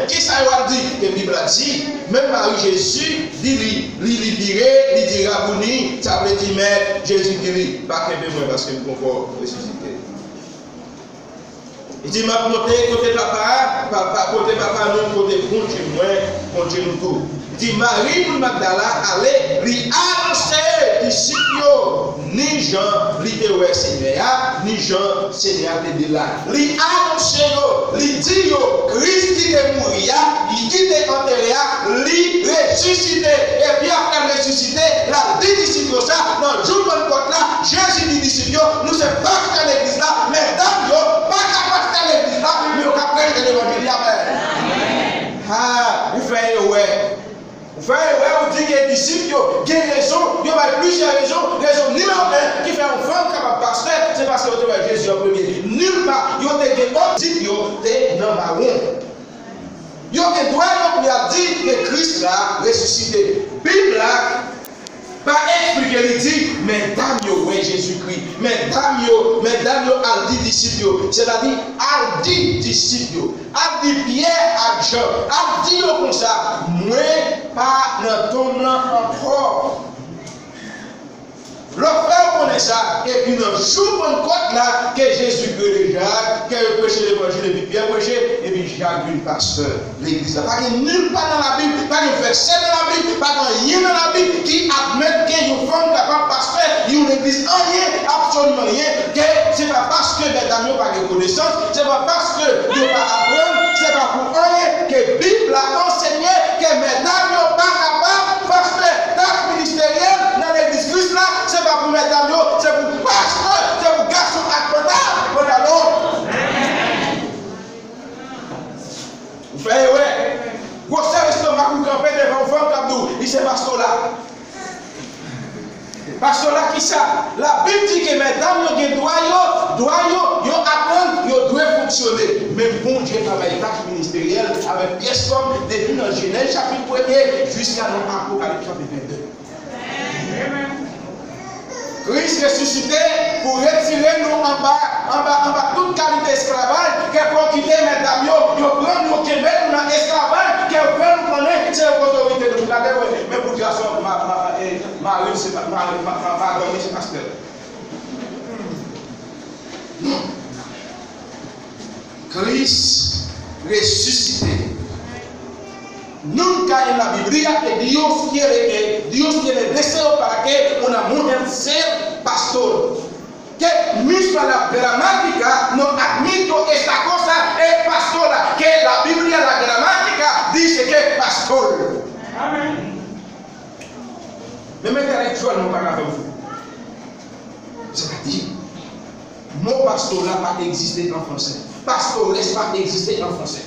qui ça va dire? Que la Bible a dit, même Marie-Jésus, dit, il dira pour nous, ça veut dire, mais Jésus dit, pas que besoin parce que nous pouvons ressusciter. Il dit, ma côté papa, côté papa, nous, côté bon Dieu nous tout. Il dit, Marie Magdala, allez, lui annoncer, disciples, ni Jean, lui te ouais Seigneur, ni Jean, Seigneur te dit là. Lui annoncer, lui dit, Christ qui est mort, il qui est enterré, lui ressuscité. Et puis après ressuscité, la dit disciples ça, dans le jour de Pentecôte là, Jésus dit disciples, nous ne sommes pas dans l'église là, mais dans pas capable de l'église là, mais on a prêché l'évangile. Amen. Ah, vous faites ouais. Vous dites que les disciples ont raison, il y a plusieurs raisons. Raison numéro 1 qui fait un femme capable de pasteur, c'est parce que vous avez Jésus en premier. Nulle part, il y a des autres disciples qui ont été dans ma roue. Il y a des droits qui ont dit que Christ l'a ressuscité. Bible là, pas expliquer, il dit, mais dame, ouais Jésus-Christ. Mais dame, a dit disciples. C'est-à-dire, a dit disciples. A dit Pierre à Jean. A dit comme ça, moi, pas dans ton nom encore. Le frère connaît ça, et puis dans le jour de côte là, que Jésus veut déjà, que prêche l'évangile, et puis Pierre prêché, et puis Jacques, le pasteur, l'église. Pas de nulle part dans la Bible, pas de verset dans la Bible, pas de rien dans la Bible qui admet qu'il y a une femme capable de pasteur, il y a une église, rien, absolument rien, que c'est pas parce que mesdames n'ont pas de connaissance, c'est pas parce que ils n'ont pas apprendre, c'est pas pour rien que la Bible a enseigné que mesdames n'ont pas capable, pasteur, tâche ministérielle dans l'église Christ là, c'est pas pour mesdames, c'est pour pasteur, c'est pour garçon accordable, pour l'autre. Vous faites, ouais. Vous savez ce que vous campez devant vous, Kabdou, il c'est pasteur là. Pasteur là qui ça? La Bible dit que mesdames, ils doivent apprendre, ils doivent fonctionner. Mais bon Dieu travaille tâche ministérielle avec pièces comme depuis dans Genèse chapitre 1er jusqu'à l'Apocalypse chapitre 22. Christ ressuscité pour retirer nous en bas toute qualité d'esclavage, qu'elle peut quitter mesdames, ils prennent nous qui mettent dans l'esclavage, qu'elle peut nous prendre, c'est l'autorité de nous garder, mais pour dire ça, Marie, c'est pas ma c'est pasteur. Non. Christ ressuscité. Nous, quand il la Bible, et Dieu qui est décès au paquet, on a monté un pasteur. Que mise par la grammatique, nous admettons que ça comme ça est pasteur. Que la Bible, la grammatique, dit que c'est pasteur. Amen. Mais intellectuel, nous pas avec vous. C'est-à-dire, mon pasteur n'a pas existé en français. Pasteur laisse pas exister en français.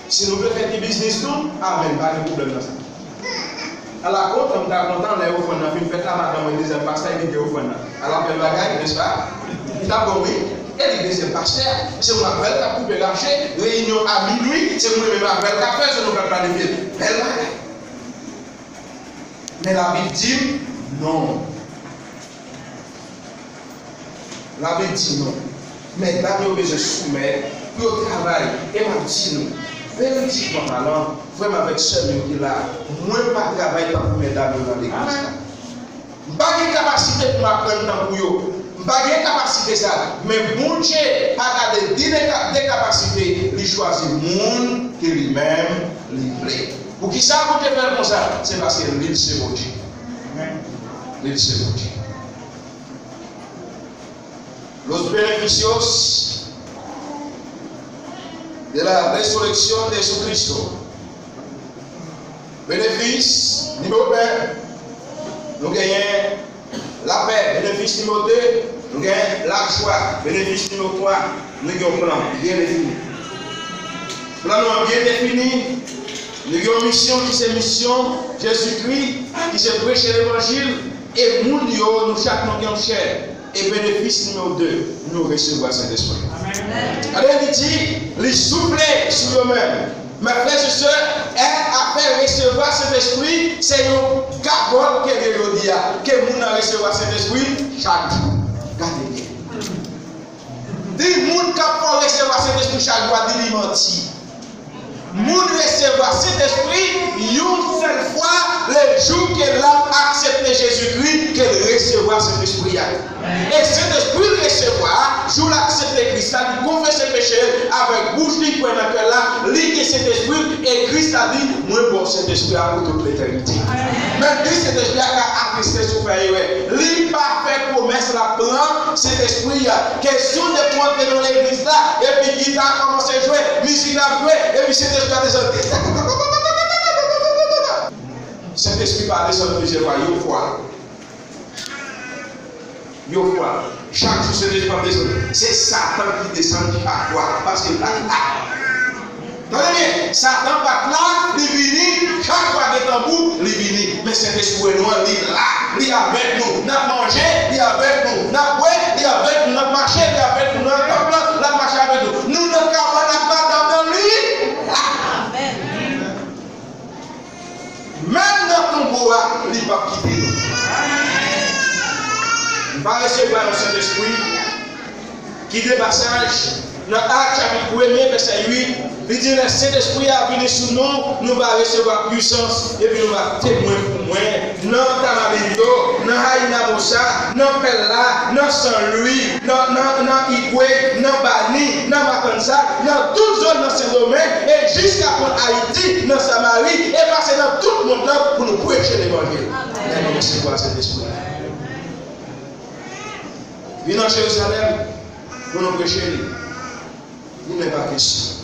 Si nous voulons faire du business, nous, amen, pas de problème dans ça. À la côte, on est content d'aller au fond, on a fait une fête là, madame, on disait, pasteur, il est au fond. Alors, le bagage, n'est-ce pas? Il a compris. Et le deuxième pasteur, c'est mon appel qui a coupé l'archer, réunion à minuit, c'est mon appel qui a fait, c'est nous qui avons planifié. Belle bagage. Mais la Bible dit non. La Bible dit non. Mais là, nous devons se soumettre pour travailler. Et m'a dit nous. Véridiquement parlant, vraiment avec ce qui est là, moi pas travailler pour mesdames dans l'église. Je n'ai pas de capacité pour apprendre pour eux. Je n'ai pas de capacité ça. Mais bon Dieu a des capacités. Il choisit le monde qui lui-même lui plaît. Pour qui ça vous faire comme ça? C'est parce que l'île c'est mon Dieu. L'île c'est mon Dieu. Los beneficios de la résurrection de Jésus-Christ. Bénéfice numéro 1, nous gagnons la paix. Bénéfice numéro 2, nous gagnons la joie. Bénéfice numéro 3, nous gagnons un plan bien défini. Plan bien défini, nous avons une mission qui c'est mission Jésus-Christ, qui c'est prêcher l'évangile, et nous chaque nous gagnons chair. Et bénéfice numéro 2, nous recevons le Saint-Esprit. Allez, il dit, les souffler sur eux-mêmes. Mes frères et sœurs, après recevoir cet esprit, c'est une cabole que Dieu dit, que nous recevoir cet esprit chaque jour. Gardez bien. Saint-Esprit chaque fois dit menti. Moun recevoir cet esprit, une seule fois, le jour qu'elle a accepté Jésus-Christ, qu'elle recevra cet esprit. Et cet esprit recevoir, jour l'accepter Christ, il confesse ses péchés avec bouche, il croit dans cœur là, lit cet esprit, et Christ a dit, moi bon cet esprit pour toute l'éternité. Même si cet esprit a attesté sur faire, il pas fait promesse la prend, cet esprit, question de pointer dans l'église là, et puis qui a commencé à jouer, musique a joué, et puis cet esprit a descendu. Cet esprit va descendre plusieurs fois, une fois. Une fois. Chaque jour, cet esprit va descendre. C'est Satan qui descend chaque fois. Parce que là, attendez bien, Satan va là, il vient, chaque fois qu'il est en bout, il vient. Mais cet esprit est loin, il est là, il est avec nous. Nous avons mangé, il est avec nous. Nous avons joué, il est avec nous. Nous avons marché, il est avec nous. Nous avons marché avec nous. Nous ne camarades pas dans lui. Même dans ton bois, il ne va pas quitter nous. Il va recevoir dans cet esprit qui dépassage. Dans Actes chapitre 1, verset 8, il dit que cet esprit a venu sur nous, nous va recevoir puissance et puis nous va témoigner pour moi. Non Tamarindo, non Haïna Moussa, non Pella, non Saint-Louis, non Igwe, non Bani, non Matanza, dans toute zone dans ce domaine et jusqu'à Haïti, dans Samarie et passer dans tout le monde pour nous prêcher l'évangile. Et nous recevoir cet esprit. Venez en Jérusalem pour nous prêcher. Il n'est pas question.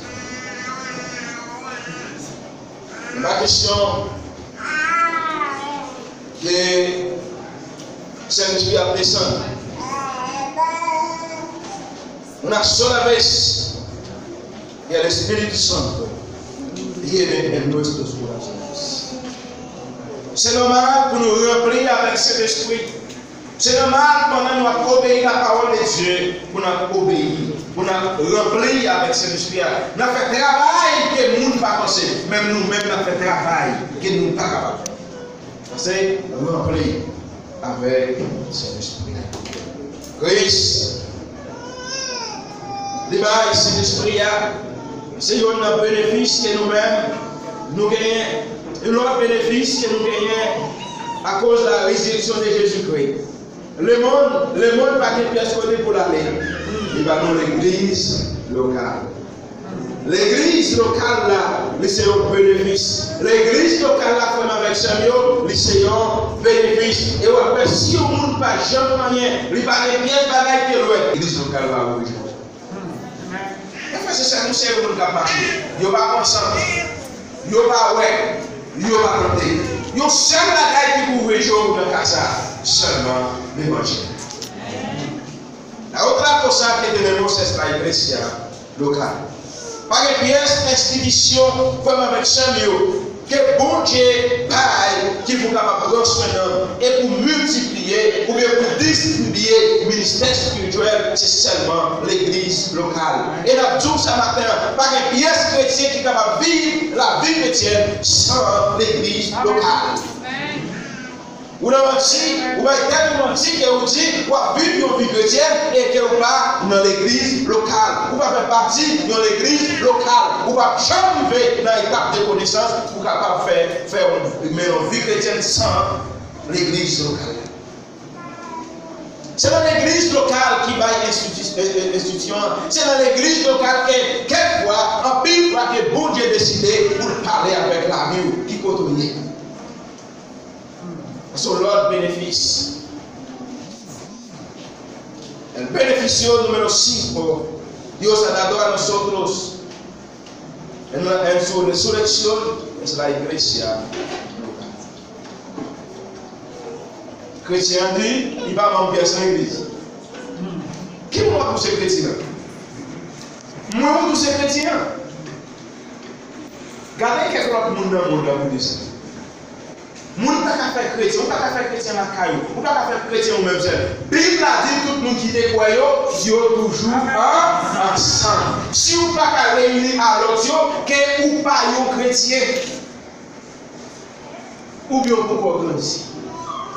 Il n'est pas question que Saint-Esprit a descendu. On a seule vez il y a l'Esprit Saint qui est en nous. C'est normal pour nous remplir avec cet esprit. C'est normal pendant nous obéir à la parole de Dieu, pour nous obéir, pour nous remplir avec cet esprit. Nous avons fait travail que nous ne pas penser. Même nous-mêmes, nous avons fait travail que nous ne pas capables. C'est remplir avec cet esprit. Christ, cet esprit, c'est un bénéfice que nous-mêmes, nous gagnons. Un autre bénéfice que nous gagnons à cause de la résurrection de Jésus-Christ. Le monde pas de pièce côté pour l'aller. Il va dans l'église locale. L'église locale là, c'est un bénéfice. L'église locale là, comme avec Samuel, c'est un bénéfice. Et après, si on ne monde pas jamais rien, il va des pièces bagaille que loin. L'église locale va ouvrir. C'est ça, nous savons qu'on va marcher. Il va pas ensemble. Il va pas ouais. Il va pas compter. Il y a seul bagaille qui ouvre les jours dans casa. Seulement l'évangile. La autre chose que tenemos c'est la iglesia locale. Pas de pièce institution comme avec Samuel que bon Dieu paye qui vous capable de prendre soin et pour multiplier ou bien pour distribuer le ministère spirituel, c'est seulement l'église locale. Et nous disons ce matin, pas de pièce chrétienne qui est capable de vivre la vie chrétienne sans l'église locale. Ou dans ou tellement menti que vous dites, vous vivez une vie chrétienne et que vous pas dans l'église locale. Vous pas faire partie de l'église locale. Vous pas jamais vivre dans l'étape de connaissance pour capable faire une vie chrétienne sans l'église locale. C'est dans l'église locale qui va être institution. C'est dans l'église locale que quelquefois, en pile fois que bon Dieu décidé pour parler avec la vie qui continue. Son l'autre bénéfice. El beneficio número 5. Dios ha dado a nosotros en su resurrección es la iglesia local. Chrétien dit, il va m'envier sans église. Qui moi pour ces chrétiens? Moi pour ces chrétiens. Regardez quelques autres monde dans le monde pour dire ça. Moun pas faire chrétien, on pas faire chrétien la caillou, on pas faire chrétien ou même seul. Bible a dit tout le monde qui te croit yo toujours ensemble. Si on pas réunir à l'autre que ou pas yo chrétien ou bien pour grandir.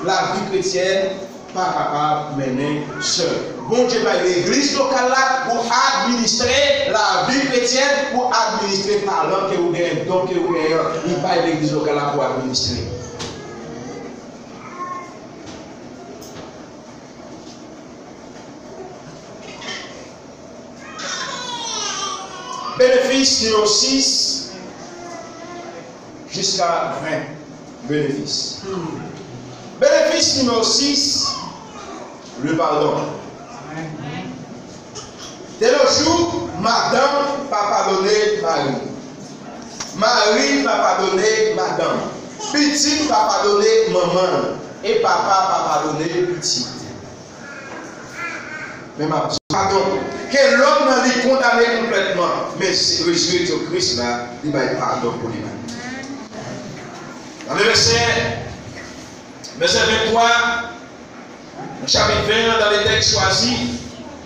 La vie chrétienne pas capable de mener seul. bon Dieu va l'église locale là pour administrer la vie chrétienne, pour administrer le talent que vous gagnez, donc que vous gagnez, il va l'église locale là pour administrer. Bénéfice numéro 6 jusqu'à 20 bénéfices. Bénéfice numéro 6, le pardon. Dès le jour, madame va pardonner Marie. Marie va pardonner madame. Petite va pardonner maman. Et papa va pardonner petite. Mais ma pardon. Que l'homme n'a dit condamné complètement. Mais Jésus Christ là, il va être pardon pour lui. Dans le verset 23, chapitre 20, dans les textes choisis,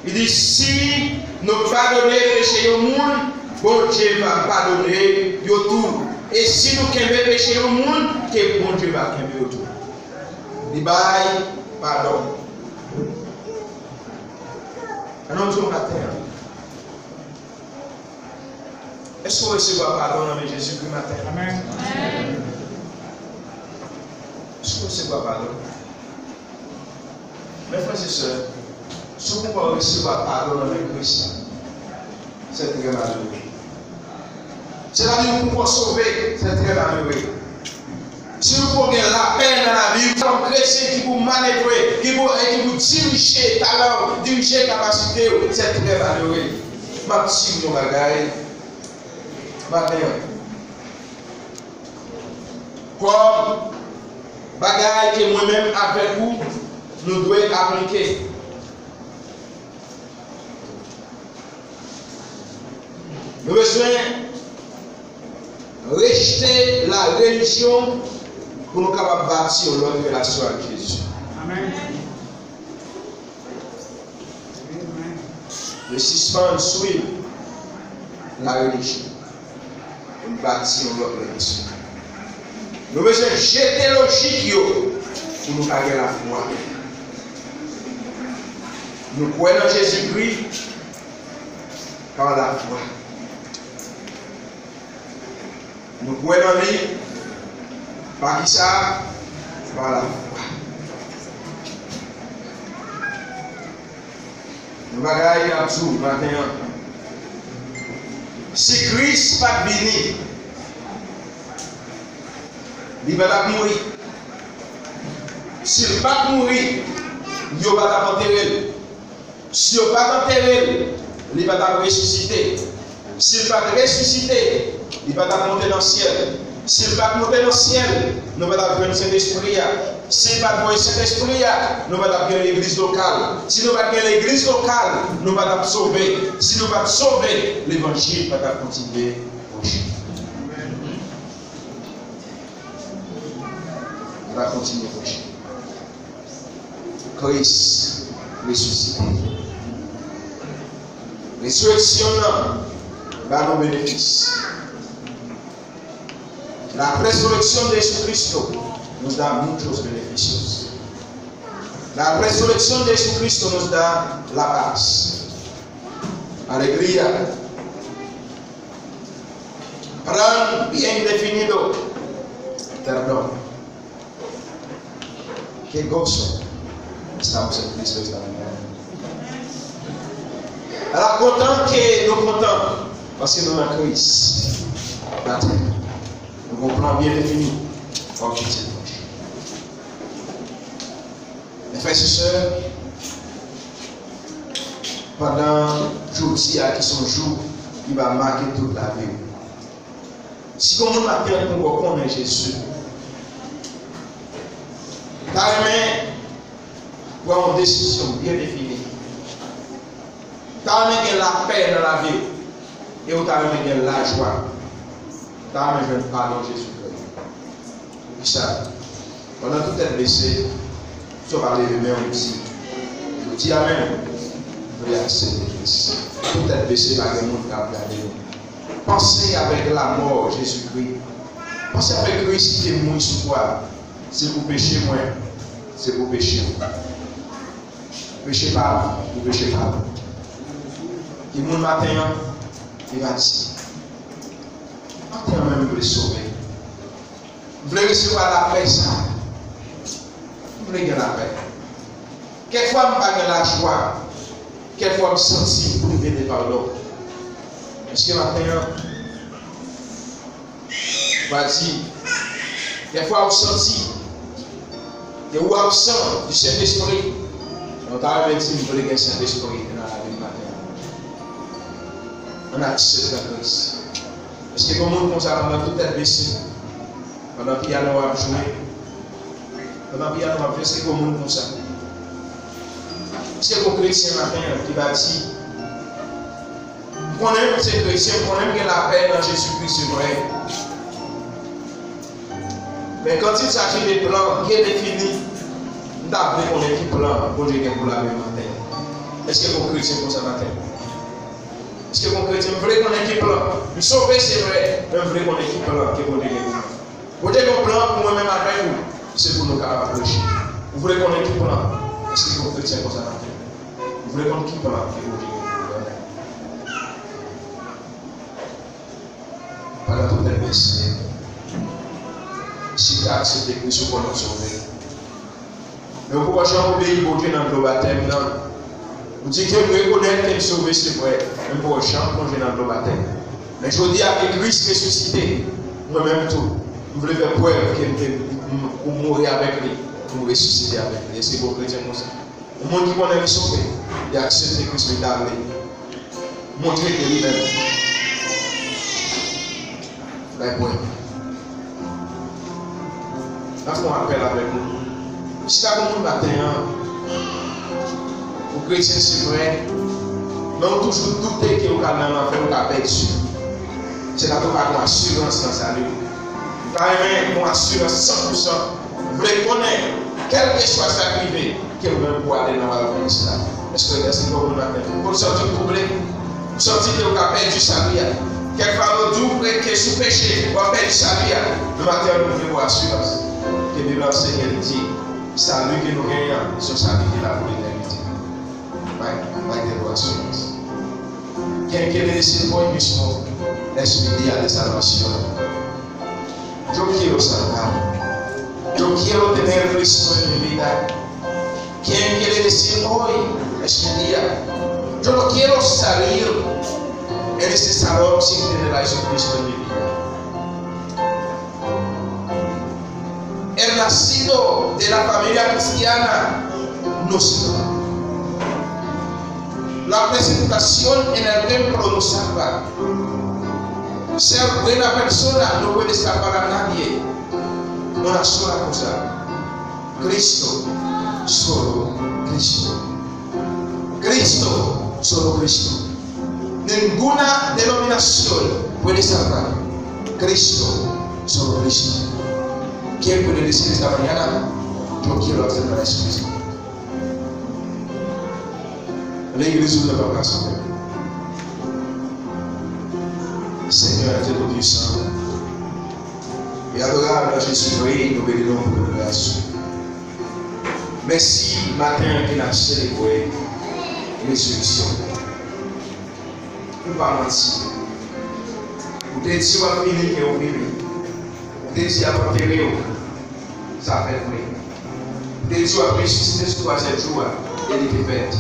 il dit si nous pardonnons péché au monde, bon Dieu va pardonner tout. Et si nous kembe péché au monde, que bon Dieu va kembe tout. Il bail pardon. Un jour matin, est-ce que vous recevez pardon dans Jésus-Christ matin? Amen. Est-ce que vous recevez pardon? Mes frères et sœurs, si vous pouvez recevoir pardon dans Christ, c'est très malheureux. C'est-à-dire que vous pouvez sauver, c'est très malheureux. Si vous pouvez la paix dans la vie, comme chrétien qui vous manœuvrer, qui vous diriger talent, diriger capacité, c'est très malheureux. Ma petite mon bagaille, matin. Comme bagaille que moi-même avec vous, nous devons appliquer. Nous avons besoin de rejeter la religion pour nous capables de bâtir notre relation avec Jésus. Amen. Le suspend suit la religion pour nous bâtir notre relation. Nous devons jeter la logique pour nous garder la foi. Nous croyons en Jésus-Christ par la foi. Nous croyons en lui par qui ça? Par la foi. Nous bagaille à tout maintenant. Si Christ pas venu, il va pas mourir. S'il ne va pas mourir, il ne va pas enterrer. S'il ne va pas enterrer, il va pas ressusciter. S'il ne va pas ressusciter, il va pas monter dans le ciel. S'il ne va pas monter dans le ciel, nous va pas prendre cet esprit. S'il ne va pas prendre cet esprit, nous va pas prendre l'église locale. Si nous va prendre l'église locale, nous va pas sauver. Si nous va sauver, l'évangile va continuer au Jésus. Il va continuer au Jésus. Christ ressuscité. Résurrection va nos bénéfices. La résurrection de Jésus-Christ nous donne muchos bénéficios. La résurrection de Jésus-Christ nous donne la paz. Alegría. Plan bien definido. Perdón. Qué gozo. Estamos en Cristo esta mañana. Alors, content que nous contents, parce que nous sommes en Christ. Nous avons un plan bien défini pour quitter le monde. Mes frères et sœurs, pendant aujourd'hui, qui sont jours, qui va marquer toute la vie. Si comme on a bien qu'on reconnaît Jésus, carrément, pour avoir une décision bien définie. Tu as la paix dans la vie et tu as la joie. Tu as le pardon de Jésus-Christ. Et ça, pendant toute cette baissée, tu vas lever les mains aussi. Je dis Amen. Je vais accéder à Christ. Toute cette baissée, par le monde qui a regardé. Pensez avec la mort de Jésus-Christ. Pensez avec Christ qui est mort sur toi. C'est pour pécher moi. C'est pour pécher moi. Péché pas, ou péché pas. Qui moun matin, il va dire, matin même vous le sauver. Vous voulez recevoir la paix, ça. Vous voulez gagner la paix. Quelquefois, je n'ai pas la joie. Quelquefois, je me sens privé de pardon. Est-ce que matin, vas-y, quelquefois, vous sentez que vous êtes absent du Saint-Esprit. On t'a même dit que vous voulez gagner le Saint-Esprit dans la vie matin. On a accepté la grâce. Est-ce que comme on comme ça, pendant toute tête baissée, pendant que piano a joué, pendant que piano a joué, est-ce que comme on comme ça? Est-ce que comme chrétien matin qui va dire, qu'on aime ces chrétiens, qu'on aime la paix dans Jésus-Christ, c'est vrai. Mais quand il s'agit des plans qui est défini, nous avons qu'on ait un plan pour Dieu pour la même matin. Est-ce que comme chrétien comme ça matin? Est-ce que mon chrétien veut qu'on ait un plan? Nous sauver, c'est vrai, mais veut qu'on ait un plan qui est pour Dieu. Vous avez un plan pour moi-même avec vous, c'est pour nous capables de réfléchir. Vous voulez qu'on ait un plan? Est-ce que mon chrétien comme ça matin? Vous voulez qu'on ait un plan qui est pour Dieu? Pendant toute la messe, si tu as accepté Christ pour nous sauver. Mais pourquoi j'en obéis pour Dieu dans le baptême? Vous dites que vous reconnaissez qu'il est sauvé, c'est vrai. Même pour Jean, quand j'ai dans le baptême. Mais je dis avec Christ ressuscité, moi-même tout. Vous voulez faire preuve pour mourir avec lui, pour ressusciter avec lui. Est-ce que vous chrétiens comme ça? Le monde qui connaît le sauvé, il a accepté Christ est arrivé. Montrer que lui-même. La preuve. Là, on appelle avec nous. Si tu as comme matin, pour chrétien, c'est vrai. Mais on toujours douter que vous avez l'enfer, vous avez perdu. C'est là que vous avez une assurance dans le salut. Vous avez une assurance 100%. Vous voulez connaître, quel que soit sa privée, que vous même pour aller dans la vie. Est-ce que vous m'appelez? Pour sortir du problème, vous sentez que vous avez perdu sa vie. Quelquefois, vous dites que sous péché, vous avez perdu sa vie. Le matin, vous avez une assurance. Que Dieu enseigne et dit, salut que nous gagnons, c'est salut qui est là pour l'éternité. Avec des assurances. Quien quiere decir hoy mismo es mi día de salvación. Yo quiero salvar. Yo quiero tener Cristo en mi vida. Quien quiere decir hoy es mi día. Yo no quiero salir en este salón sin tener a Jesucristo en mi vida. El nacido de la familia cristiana no se va. La presentación en el templo nos salva. Ser buena persona no puede salvar a nadie. Una sola cosa. Cristo, solo Cristo. Cristo, solo Cristo. Ninguna denominación puede salvar. Cristo, solo Cristo. ¿Quién puede decir esta mañana? Yo quiero aceptar a Jesucristo. L'église ne va pas s'en faire. Seigneur est tout puissant. Et adorable Jésus-Christ, nous bénissons pour notre grâce. Merci, matin, qu'il a célébré résurrection. Nous ne pas mentir. Vous dites si vous avez fini que vous vivez. Vous dites si vous avez enterré, ça fait vrai. Vous dites si vous avez ressuscité ce troisième jour, il était fait.